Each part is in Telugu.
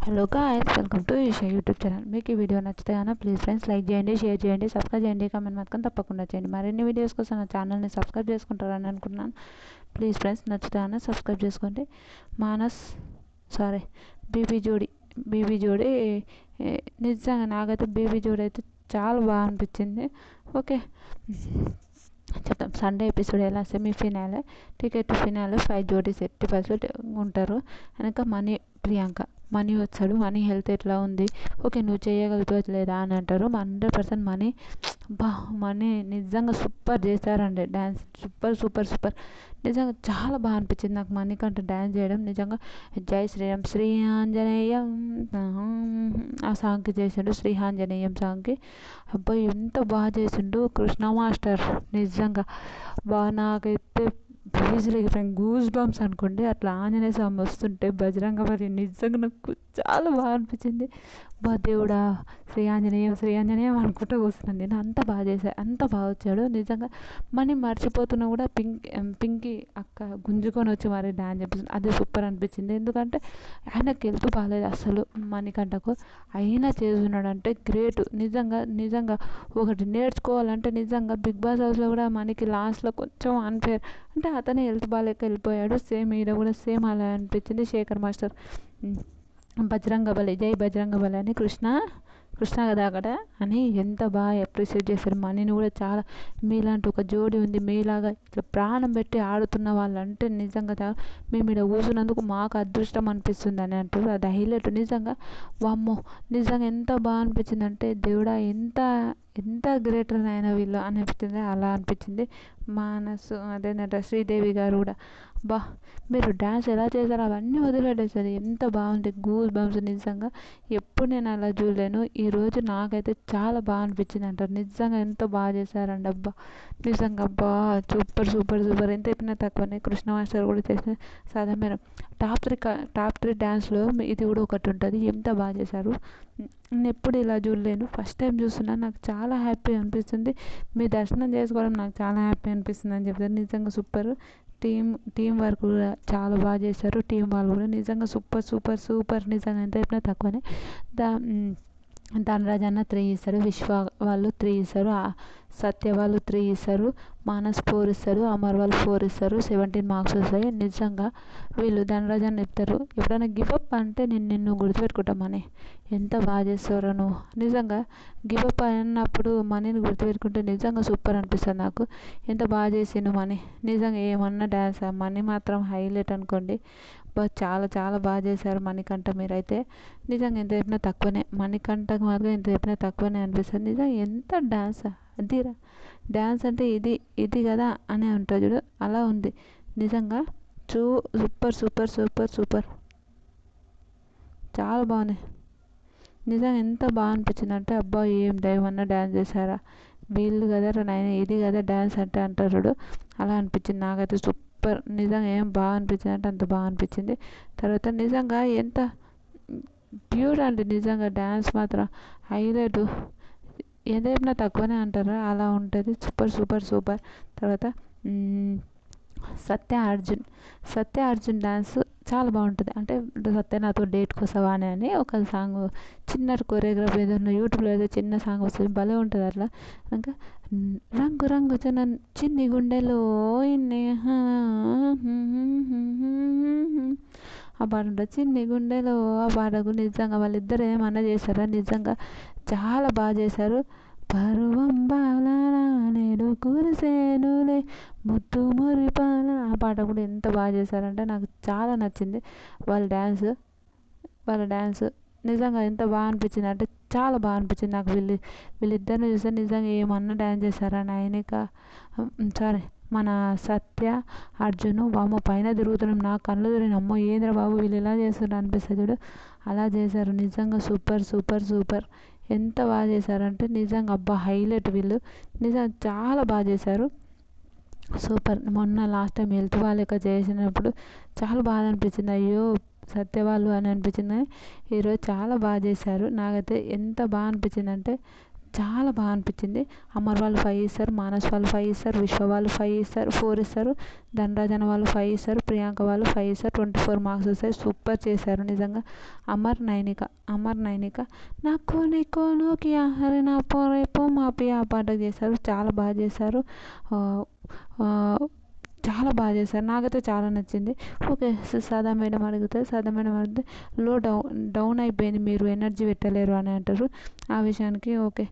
Hello guys, welcome to Eesha YouTube channel. మీకు ఈ వీడియో నచ్చితే కనుక ప్లీజ్ ఫ్రెండ్స్ లైక్ చేయండి, షేర్ చేయండి, సబ్స్క్రైబ్ చేయండి, కామెంట్ మాత్రం తప్పకుండా చేయండి. మరిన్ని వీడియోస్ కోసం నా ఛానల్ని సబ్స్క్రైబ్ చేసుకుంటారని అనుకుంటున్నాను. ప్లీజ్ ఫ్రెండ్స్ నచ్చితే కనుక సబ్స్క్రైబ్ చేసుకోండి. మానస్ సారీ బీబీ జోడి నిజంగా నాకైతే బీబీ జోడి అయితే చాలా బాగా అనిపించింది. ఓకే, చెప్తాం. సండే ఎపిసోడ్ ఎలా సెమీఫినాలే టికెట్ ఫినాలే 5 జోడీస్ 80% ఉంటారు. వెనక మనీ వచ్చాడు. మనీ హెల్త్ ఎట్లా ఉంది, ఓకే నువ్వు చేయగలుగుతావు లేదా అని అంటారు. 100% మనీ నిజంగా సూపర్ చేశారండి. డ్యాన్స్ సూపర్ నిజంగా చాలా బాగా అనిపించింది నాకు మనీ కంటే డ్యాన్స్ చేయడం. నిజంగా జై శ్రీరామ్ శ్రీ ఆంజనేయం ఆ సాంగ్కి చేసిండు, శ్రీ ఆంజనేయం సాంగ్కి. అబ్బాయి ఎంత బాగా చేసిండు కృష్ణ మాస్టర్. నిజంగా నాకైతే బీజులు గూస్ బంప్స్ అనుకోండి. అట్లా ఆంజనేయ స్వామి వస్తుంటే బజరంగబలి నిజంగా నాకు చాలా బాగా అనిపించింది. దేవుడా శ్రీ ఆంజనేయం అనుకుంటూ కూర్చున్నాను నేను. అంత బాగా వచ్చాడు. నిజంగా మనీ మర్చిపోతున్నా కూడా పింకీ అక్క గుంజుకొని వచ్చి మరి డాన్స్ చేపిస్తుంది. అది సూపర్ అనిపించింది. ఎందుకంటే ఆయనకి హెల్త్ బాగాలేదు అసలు మణికంఠకు, అయినా చేస్తున్నాడు అంటే గ్రేట్. నిజంగా ఒకటి నేర్చుకోవాలంటే నిజంగా బిగ్ బాస్ హౌస్లో కూడా మనకి లాస్ట్లో కొంచెం అన్ఫేర్ అంటే అతనే హెల్త్ బాగాలేక వెళ్ళిపోయాడు. సేమ్ ఈడ కూడా సేమ్ అలా అనిపించింది. శేఖర్ మాస్టర్ జై బజరంగబలి అని కృష్ణ కదా అక్కడ అని ఎంత బాగా అప్రిషియేట్ చేశారు. మనీని కూడా చాలా మీలాంటి ఒక జోడి ఉంది, మీలాగా ఇట్లా ప్రాణం పెట్టి ఆడుతున్న వాళ్ళంటే నిజంగా మేము ఇక్కడ కూర్చున్నందుకు మాకు అదృష్టం అనిపిస్తుంది అని అంటారు. అది హైలైట్. నిజంగా వామ్మో నిజంగా ఎంత బాగా అనిపించింది అంటే దేవుడా ఎంత గ్రేటర్ అయినా వీళ్ళు అనిపించింది. అలా అనిపించింది. మానసు అదేంటంటే శ్రీదేవి గారు కూడా మీరు డ్యాన్స్ ఎలా చేశారో అవన్నీ వదిలేసారు. ఎంత బాగుంది గూస్ బంప్స్. నిజంగా ఎప్పుడు నేను అలా చూడలేను. ఈరోజు నాకైతే చాలా బాగా అనిపించింది అంటారు. నిజంగా ఎంత బాగా చేశారండి. నిజంగా సూపర్ ఎంత చెప్పినా తక్కువనే. కృష్ణ మాస్టర్ కూడా చేసిన సాదా మేడం టాప్ 3 డ్యాన్స్లో ఇది కూడా ఒకటి ఉంటుంది. ఎంత బాగా చేశారు. నేను ఎప్పుడు ఇలా చూడలేను, ఫస్ట్ టైం చూస్తున్నా. నాకు చాలా హ్యాపీ అనిపిస్తుంది. మీ దర్శనం చేసుకోవడం నాకు చాలా హ్యాపీ అనిపిస్తుంది అని చెప్తారు. నిజంగా సూపర్. టీం వర్క్ కూడా చాలా బాగా చేశారు. టీం వాళ్ళు కూడా నిజంగా సూపర్. నిజంగా ఎంత చెప్పినా తక్కువనే. ధనరాజ్ అన్న 3 ఇస్తారు, విశ్వ వాళ్ళు 3 ఇస్తారు, సత్య వాళ్ళు 3 ఇస్తారు, మానస్ 4 ఇస్తారు, అమర్ వాళ్ళు 4 ఇస్తారు. 17 మార్క్స్ వస్తాయి. నిజంగా వీళ్ళు ధనరాజ్ అని చెప్తారు, ఎప్పుడైనా గివప్ అంటే నిన్ను గుర్తుపెట్టుకుంటామని. ఎంత బాగా చేస్తారో నువ్వు. నిజంగా గివప్ అయినప్పుడు మనీని గుర్తుపెట్టుకుంటే నిజంగా సూపర్ అనిపిస్తుంది నాకు. ఎంత బాగా చేసిండు మనీ. నిజంగా ఏమన్నా డ్యాన్స్ మనీ మాత్రం హైలైట్ అనుకోండి. చాలా బాగా చేశారు మణికంఠ. మీరైతే నిజంగా ఎంత చెప్పినా తక్కువనే. మణికంఠకు మాత్రం ఎంత చెప్పినా తక్కువనే అనిపిస్తుంది. నిజంగా ఎంత డ్యాన్స్ అదిరా. డ్యాన్స్ అంటే ఇది కదా అనే ఉంటుంది చూడు, అలా ఉంది. నిజంగా సూపర్ చాలా బాగుంది. నిజంగా ఎంత బాగా అనిపించింది అంటే ఏం ఏమన్నా డ్యాన్స్ చేశారా వీళ్ళు కదా నాయన, ఇది కదా డ్యాన్స్ అంటే అంటారు. అలా అనిపించింది నాకైతే. సూపర్. నిజంగా ఏం బాగా అనిపించింది అంటే అంత బాగా అనిపించింది. తర్వాత నిజంగా ఎంత ప్యూర్ అండి. నిజంగా డ్యాన్స్ మాత్రం హైలైట్. ఏదైనా తక్కువనే అంటారు, అలా ఉంటుంది. సూపర్. తర్వాత సత్య అర్జున్ డ్యాన్స్ చాలా బాగుంటుంది. అంటే సత్య నాతో డేట్కి వస్తావా అని ఒక సాంగ్ చిన్న కొరియోగ్రాఫ్ ఏదైనా యూట్యూబ్లో ఏదో చిన్న సాంగ్ వస్తుంది, భలే ఉంటుంది. అట్లా ఇంకా రంగు చిన్ని గుండెలో ఆ పాట ఉంటుంది. చిన్ని గుండెలో ఆ పాటకు నిజంగా వాళ్ళిద్దరు ఏమన్నా చేశారా. నిజంగా చాలా బాగా చేశారు. పరువం బాలనా నేడు కురిసేనులే ముద్దు మురిపాల ఆ పాట కూడా ఎంత బాగా చేశారంటే నాకు చాలా నచ్చింది. వాళ్ళ డ్యాన్స్ నిజంగా ఎంత బాగా అనిపించింది అంటే చాలా బాగా అనిపించింది నాకు. వీళ్ళిద్దరిని చూస్తే నిజంగా ఏమన్నా డ్యాన్స్ చేశారా నైనిక మన సత్య అర్జున్ వామ్మో పైన తిరుగుతున్నాం, నా కళ్ళు తిరిగిన అమ్మో ఏంద్ర బాబు వీళ్ళు ఇలా చేస్తున్నారు అనిపిస్తుంది చూడు, అలా చేశారు. నిజంగా సూపర్. ఎంత బాగా చేశారంటే నిజంగా హైలైట్. వీళ్ళు నిజంగా చాలా బాగా చేశారు. సూపర్. మొన్న లాస్ట్ టైం హెల్త్ బాగాలేక చేసినప్పుడు చాలా బాధ అనిపించింది, అయ్యో సత్యవాళ్ళు అని అనిపించింది. ఈరోజు చాలా బాగా చేశారు. నాకైతే ఎంత బాగా అనిపించింది అంటే చాలా బాగా అనిపించింది. అమర్ వాళ్ళు 5 ఇస్తారు, మానస్ వాళ్ళు 5 ఇస్తారు, విశ్వ వాళ్ళు 5 ఇస్తారు, 4 ఇస్తారు, ధనరాజ్ అన్న వాళ్ళు 5 ఇస్తారు, ప్రియాంక వాళ్ళు 5 ఇస్తారు. 24 మార్క్స్ వస్తాయి. సూపర్ చేశారు నిజంగా. అమర్ నైనిక నాకు నీకు నోకియా హరి నా రేపో మాపి ఆ పాటకు చేశారు. చాలా బాగా చేశారు. చాలా బాగా చేశారు. నాకైతే చాలా నచ్చింది. ఓకే, సాదా మేడం అడిగితే లో డౌన్ అయిపోయింది, మీరు ఎనర్జీ పెట్టలేరు అని అంటారు. ఆ విషయానికి ఓకే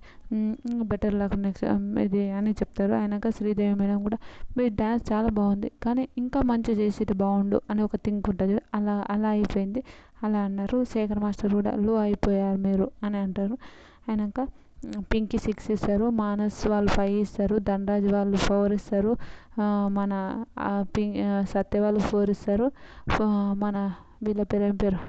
బెటర్ లక్ నెక్స్ట్ ఇది అని చెప్తారు. అయినాక శ్రీదేవి మేడం కూడా మీ డ్యాన్స్ చాలా బాగుంది, కానీ ఇంకా మంచి చేసేది బాగుండు అని ఒక థింక్ ఉంటుంది. అలా అయిపోయింది అలా అన్నారు. శేఖర్ మాస్టర్ కూడా లో అయిపోయారు మీరు అని అంటారు. అయినాక పింకీ 6 ఇస్తారు, మానస్ వాళ్ళు 5 ఇస్తారు, ధనరాజ్ వాళ్ళు 4 ఇస్తారు, మన సత్య వాళ్ళు 4 ఇస్తారు, మన వీళ్ళ పేరు ఏం పేరు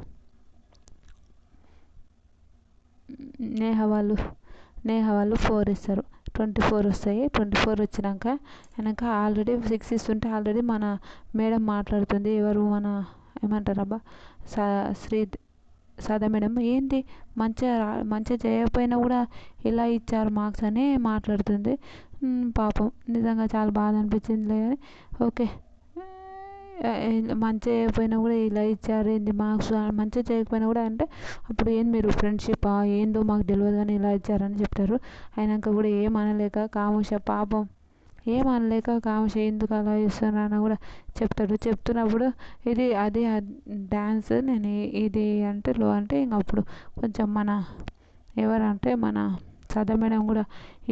నేహ వాళ్ళు 4 ఇస్తారు. 24 వస్తాయి. 24 వచ్చినాక ఆల్రెడీ 6 ఇస్తుంటే ఆల్రెడీ మన మేడం మాట్లాడుతుంది. ఎవరు మన ఏమంటారబ్బా సాదా మేడం, ఏంటి మంచిగా చేయకపోయినా కూడా ఇలా ఇచ్చారు మార్క్స్ అని మాట్లాడుతుంది. పాపం నిజంగా చాలా బాధ అనిపించింది. కానీ ఓకే, మంచిగా చేయకపోయినా కూడా ఇలా ఇచ్చారు ఏంది మార్క్స్, మంచిగా చేయకపోయినా కూడా అంటే అప్పుడు ఏంది మీరు ఫ్రెండ్షిప్పా ఏందో మాకు తెలియదు కానీ ఇలా ఇచ్చారని చెప్తారు. అయినాక కూడా ఏమనలేక పాపం ఏమనలేక ఎందుకు అలా ఇస్తున్నారని కూడా చెప్తున్నప్పుడు అది డ్యాన్స్ నేను ఇది అంటే లో అంటే ఇంక అప్పుడు కొంచెం ఎవరంటే మన సదా మేడం కూడా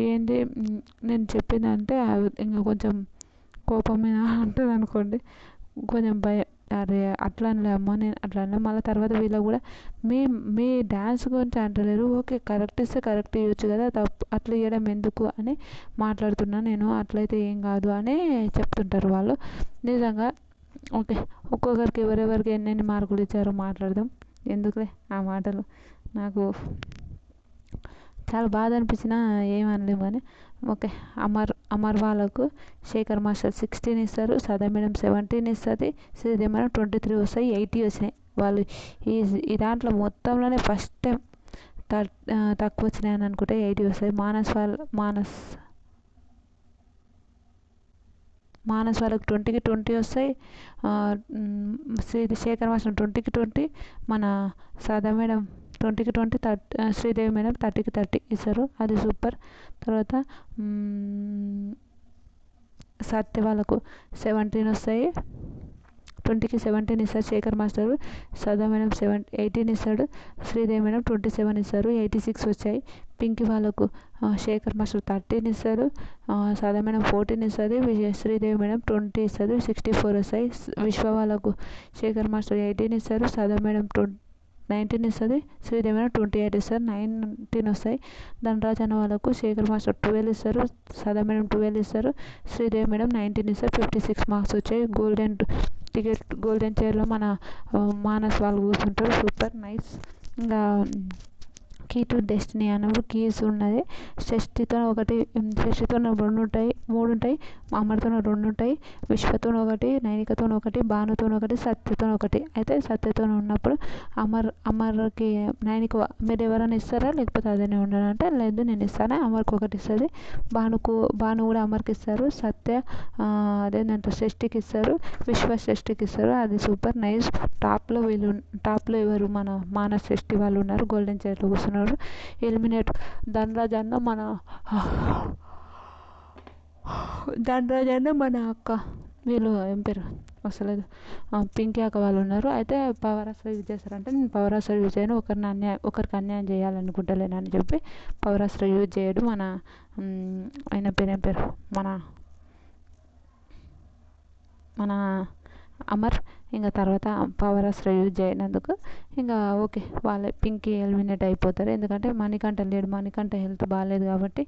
ఏంది నేను చెప్పిందంటే ఇంకా కొంచెం కోపం మీద అంటుంది అనుకోండి. కొంచెం భయం, అరే అట్లా అనలే అమ్మ, నేను అట్లా అనలే. మళ్ళీ తర్వాత వీళ్ళకి కూడా మీ డ్యాన్స్ గురించి అంటలేరు, ఓకే కరెక్ట్ ఇస్తే కరెక్ట్ ఇవ్వచ్చు కదా, తప్పు అట్లా ఇవ్వడం ఎందుకు అని మాట్లాడుతున్నా నేను, అట్లయితే ఏం కాదు అని చెప్తుంటారు వాళ్ళు. నిజంగా ఓకే, ఒక్కొక్కరికి ఎవరెవరికి ఎన్నెన్ని మార్కులు ఇచ్చారో మాట్లాడదాం, ఎందుకులే ఆ మాటలు. నాకు చాలా బాధ అనిపించినా ఏమనలేము కానీ ఓకే. అమర్ వాళ్ళకు శేఖర్ మాస్టర్ 16 ఇస్తారు, సదా మేడం 17 ఇస్తుంది, శ్రీదేవి మేడం 23 వస్తాయి. 80 వచ్చినాయి వాళ్ళు. ఈ దాంట్లో మొత్తంలోనే ఫస్ట్ టైం తక్కువ వచ్చినాయి అని అనుకుంటే 80 వస్తాయి. మానస్ వాళ్ళకి 20కి 20 వస్తాయి. శేఖర్ మాస్టర్ 20కి 20, మన సాదా మేడం 20కి 20, శ్రీదేవి మేడం 30కి 30 ఇస్తారు. అది సూపర్. తర్వాత సత్య వాళ్ళకు 17 వస్తాయి, 20కి 17 ఇస్తారు శేఖర్ మాస్టర్. సదా మేడం 18 ఇస్తాడు, శ్రీదేవి మేడం 27 ఇస్తారు. 86 వచ్చాయి. పింకీ వాళ్ళకు శేఖర్ మాస్టర్ 13 ఇస్తారు, సదా మేడం 14 ఇస్తుంది, శ్రీదేవి మేడం 20 ఇస్తుంది. 64 వస్తాయి. విశ్వ వాళ్ళకు శేఖర్ మాస్టర్ 18 ఇస్తారు, సదా మేడం 19 ఇస్తుంది, శ్రీదేవి మేడం 28 ఇస్తారు. 19 వస్తాయి. ధనరాజ్ అన్న వాళ్ళకు శేఖర్ మాస్టర్ 12 ఇస్తారు, సదా మేడం 12 ఇస్తారు, శ్రీదేవి మేడం 19 ఇస్తారు. 56 మార్క్స్ వచ్చాయి. గోల్డెన్ చైర్లో మన మానస్ వాళ్ళు కూర్చుంటారు. Super nice. ఇంకా కీ టు డెస్టినీ అన్నప్పుడు కీస్ ఉన్నది. షష్ఠితో 2 ఉంటాయి, 3 ఉంటాయి, అమర్తో 2 ఉంటాయి, విశ్వతో 1, నైనికతో 1, భానుతో 1, సత్యతో 1. అయితే సత్యతో ఉన్నప్పుడు అమర్కి నైనిక మీరు ఎవరైనా ఇస్తారా లేకపోతే అదేనే ఉండాలంటే లేదు నేను ఇస్తాను, అమర్కి 1 ఇస్తుంది. భాను కూడా అమర్కి ఇస్తారు. సత్య అదేంటంటే షష్ఠికి ఇస్తారు, విశ్వ షష్ఠికి ఇస్తారు. అది సూపర్ నైస్. టాప్లో ఎవరు మన మానస్ షష్ఠి వాళ్ళు ఉన్నారు, గోల్డెన్ చైర్లో కూర్చున్నారు. ఎలిమినేట్ ధనరాజ్ అన్న మన అక్క, వీళ్ళు ఏం పేరు వస్తలేదు, పింకీ అక్క వాళ్ళు ఉన్నారు. అయితే పవర్ అస్త్రం యూజ్ చేస్తారంటే నేను పవర్ అస్త్రం యూజ్ చేయను, ఒకరికి అన్యాయం చేయాలనుకుంటలేనని చెప్పి పవర్ అస్త్రం యూజ్ చేయడు. ఆయన పేరు ఏం పేరు మన అమర్. ఇంకా తర్వాత పవర్ అస్త్రం యూజ్ చేయనందుకు ఇంకా ఓకే వాళ్ళే పింకీ ఎలిమినేట్ అయిపోతారు. ఎందుకంటే మణికంఠ లేడు, మణికంఠ హెల్త్ బాగాలేదు కాబట్టి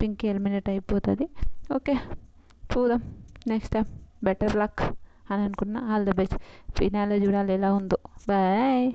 పింకీ ఎలిమినేట్ అయిపోతుంది. ఓకే చూద్దాం నెక్స్ట్ టైం, బెటర్ లక్ అని అనుకున్నా. All the best. ఫినాలే చూడాలి ఎలా ఉందో. బాయ్.